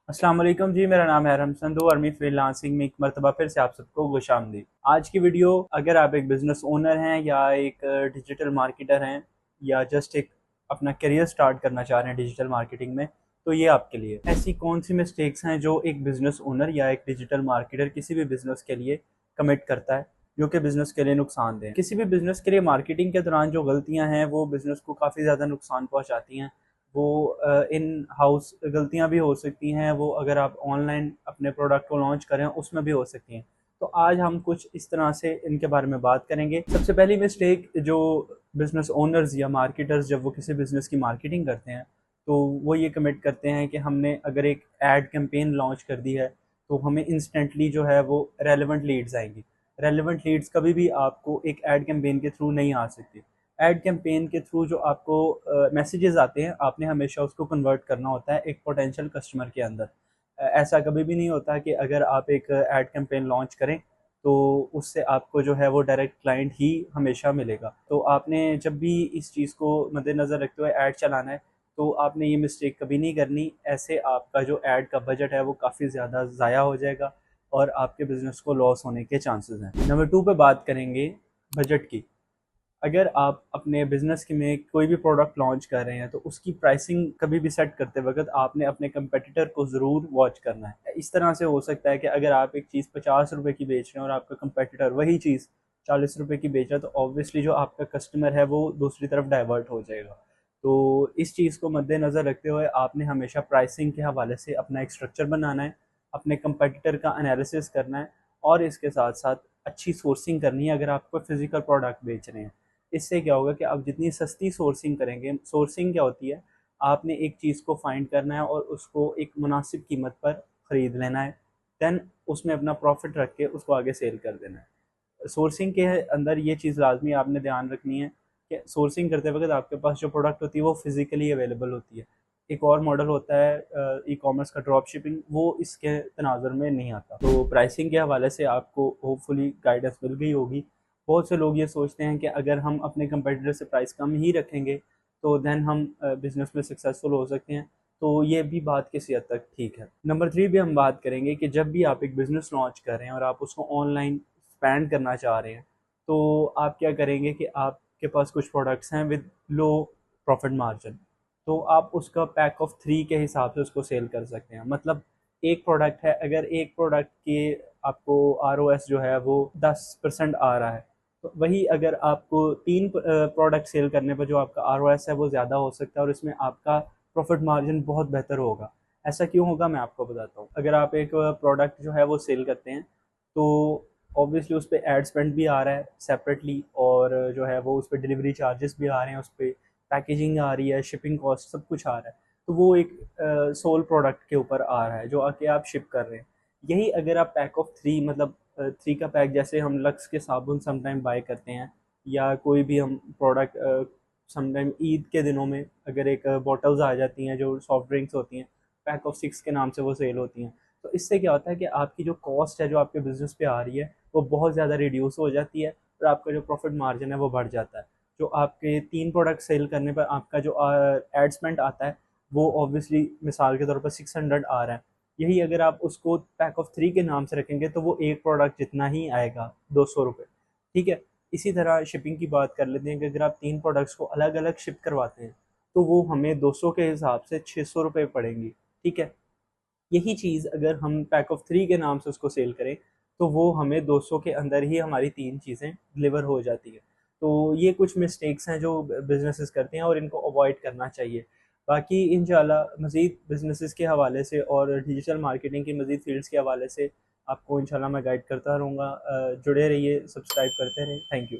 अस्सलाम वालेकुम जी। मेरा नाम है हरम संधू और मैं फ्रीलांसिंग में एक मरतबा फिर से आप सबको खुशामदीद। आज की वीडियो, अगर आप एक बिज़नेस ओनर हैं या एक डिजिटल मार्केटर हैं या जस्ट एक अपना करियर स्टार्ट करना चाह रहे हैं डिजिटल मार्केटिंग में, तो ये आपके लिए। ऐसी कौन सी मिस्टेक्स हैं जो एक बिज़नेस ओनर या एक डिजिटल मार्केटर किसी भी बिज़नेस के लिए कमिट करता है, जो कि बिज़नेस के लिए नुकसानदेह हैं। किसी भी बिज़नेस के लिए मार्केटिंग के दौरान जो गलतियाँ हैं वो बिज़नेस को काफ़ी ज़्यादा नुकसान पहुँचाती हैं। वो इन हाउस गलतियाँ भी हो सकती हैं, वो अगर आप ऑनलाइन अपने प्रोडक्ट को लॉन्च करें उसमें भी हो सकती हैं। तो आज हम कुछ इस तरह से इनके बारे में बात करेंगे। सबसे पहली मिस्टेक जो बिज़नेस ओनर्स या मार्केटर्स जब वो किसी बिज़नेस की मार्केटिंग करते हैं, तो वो ये कमिट करते हैं कि हमने अगर एक एड कैंपेन लॉन्च कर दी है, तो हमें इंस्टेंटली जो है वो रेलेवेंट लीड्स आएँगी। रेलेवेंट लीड्स कभी भी आपको एक एड कैंपेन के थ्रू नहीं आ सकती। एड कैंपेन के थ्रू जो आपको मैसेजेस आते हैं, आपने हमेशा उसको कन्वर्ट करना होता है एक पोटेंशियल कस्टमर के अंदर। ऐसा कभी भी नहीं होता कि अगर आप एक एड कैंपेन लॉन्च करें तो उससे आपको जो है वो डायरेक्ट क्लाइंट ही हमेशा मिलेगा। तो आपने जब भी इस चीज़ को मद्देनज़र रखते हुए ऐड चलाना है, तो आपने ये मिस्टेक कभी नहीं करनी। ऐसे आपका जो ऐड का बजट है वो काफ़ी ज़्यादा ज़ाया हो जाएगा और आपके बिज़नेस को लॉस होने के चांसेस हैं। नंबर 2 पे बात करेंगे बजट की। अगर आप अपने बिज़नेस के में कोई भी प्रोडक्ट लॉन्च कर रहे हैं, तो उसकी प्राइसिंग कभी भी सेट करते वक़्त आपने अपने कंपटीटर को ज़रूर वॉच करना है। इस तरह से हो सकता है कि अगर आप एक चीज़ ₹50 की बेच रहे हैं और आपका कंपटीटर वही चीज़ ₹40 की बेच रहा है, तो ऑब्वियसली जो आपका कस्टमर है वो दूसरी तरफ डाइवर्ट हो जाएगा। तो इस चीज़ को मद्देनज़र रखते हुए आपने हमेशा प्राइसिंग के हवाले से अपना एक स्ट्रक्चर बनाना है, अपने कंपटीटर का एनालिसिस करना है और इसके साथ-साथ अच्छी सोर्सिंग करनी है अगर आप कोई फ़िज़िकल प्रोडक्ट बेच रहे हैं। इससे क्या होगा कि आप जितनी सस्ती सोर्सिंग करेंगे, सोर्सिंग क्या होती है, आपने एक चीज़ को फाइंड करना है और उसको एक मुनासिब कीमत पर ख़रीद लेना है, देन उसमें अपना प्रॉफिट रख के उसको आगे सेल कर देना है। सोर्सिंग के अंदर ये चीज़ लाजमी आपने ध्यान रखनी है कि सोर्सिंग करते वक्त आपके पास जो प्रोडक्ट होती है वो फिज़िकली अवेलेबल होती है। एक और मॉडल होता है ई कॉमर्स का, ड्रॉप शिपिंग, वो इसके तनाज़ुर में नहीं आता। तो प्राइसिंग के हवाले से आपको होपफुली गाइडेंस मिल गई होगी। बहुत से लोग ये सोचते हैं कि अगर हम अपने कंपटीटर से प्राइस कम ही रखेंगे तो देन हम बिज़नेस में सक्सेसफुल हो सकते हैं। तो ये भी बात किसी हद तक ठीक है। नंबर 3 भी हम बात करेंगे कि जब भी आप एक बिज़नेस लॉन्च कर रहे हैं और आप उसको ऑनलाइन एक्सपैंड करना चाह रहे हैं, तो आप क्या करेंगे कि आपके पास कुछ प्रोडक्ट्स हैं विद लो प्रॉफिट मार्जिन, तो आप उसका पैक ऑफ 3 के हिसाब से उसको सेल कर सकते हैं। मतलब एक प्रोडक्ट है, अगर एक प्रोडक्ट के आपको आरओएस जो है वो 10% आ रहा है, तो वही अगर आपको 3 प्रोडक्ट सेल करने पर जो आपका आरओएस है वो ज़्यादा हो सकता है और इसमें आपका प्रॉफिट मार्जिन बहुत बेहतर होगा। ऐसा क्यों होगा, मैं आपको बताता हूँ। अगर आप एक प्रोडक्ट जो है वो सेल करते हैं, तो ऑब्वियसली उस पे एड स्पेंड भी आ रहा है सेपरेटली और जो है वो उस पे डिलीवरी चार्जेस भी आ रहे हैं, उस पे पैकेजिंग आ रही है, शिपिंग कॉस्ट सब कुछ आ रहा है। तो वो एक सोल प्रोडक्ट के ऊपर आ रहा है जो आके आप शिप कर रहे हैं। यही अगर आप पैक ऑफ 3, मतलब 3 का पैक, जैसे हम लक्स के साबुन समटाइम बाय करते हैं या कोई भी हम प्रोडक्ट समटाइम ईद के दिनों में अगर एक बॉटल्स आ जाती हैं जो सॉफ्ट ड्रिंक्स होती हैं, पैक ऑफ 6 के नाम से वो सेल होती हैं। तो इससे क्या होता है कि आपकी जो कॉस्ट है जो आपके बिज़नेस पे आ रही है वो बहुत ज़्यादा रिड्यूस हो जाती है और आपका जो प्रॉफिट मार्जिन है वो बढ़ जाता है। जो आपके 3 प्रोडक्ट सेल करने पर आपका जो एड स्पेंड आता है, वो ऑब्वियसली मिसाल के तौर पर 600 आ रहा है। यही अगर आप उसको पैक ऑफ 3 के नाम से रखेंगे तो वो एक प्रोडक्ट जितना ही आएगा, ₹200। ठीक है? इसी तरह शिपिंग की बात कर लेते हैं कि अगर आप 3 प्रोडक्ट्स को अलग-अलग शिप करवाते हैं, तो वो हमें 200 के हिसाब से ₹600 पड़ेंगी। ठीक है? यही चीज़ अगर हम पैक ऑफ 3 के नाम से उसको सेल करें, तो वो हमें 200 के अंदर ही हमारी 3 चीज़ें डिलीवर हो जाती है। तो ये कुछ मिस्टेक्स हैं जो बिज़नेसेस करते हैं और इनको अवॉइड करना चाहिए। बाकी इंशाल्लाह मज़ीद बिज़नेसेस के हवाले से और डिजिटल मार्केटिंग की मज़ीद फ़ील्ड्स के हवाले से आपको इंशाल्लाह मैं गाइड करता रहूँगा। जुड़े रहिए, सब्सक्राइब करते रहें। Thank you.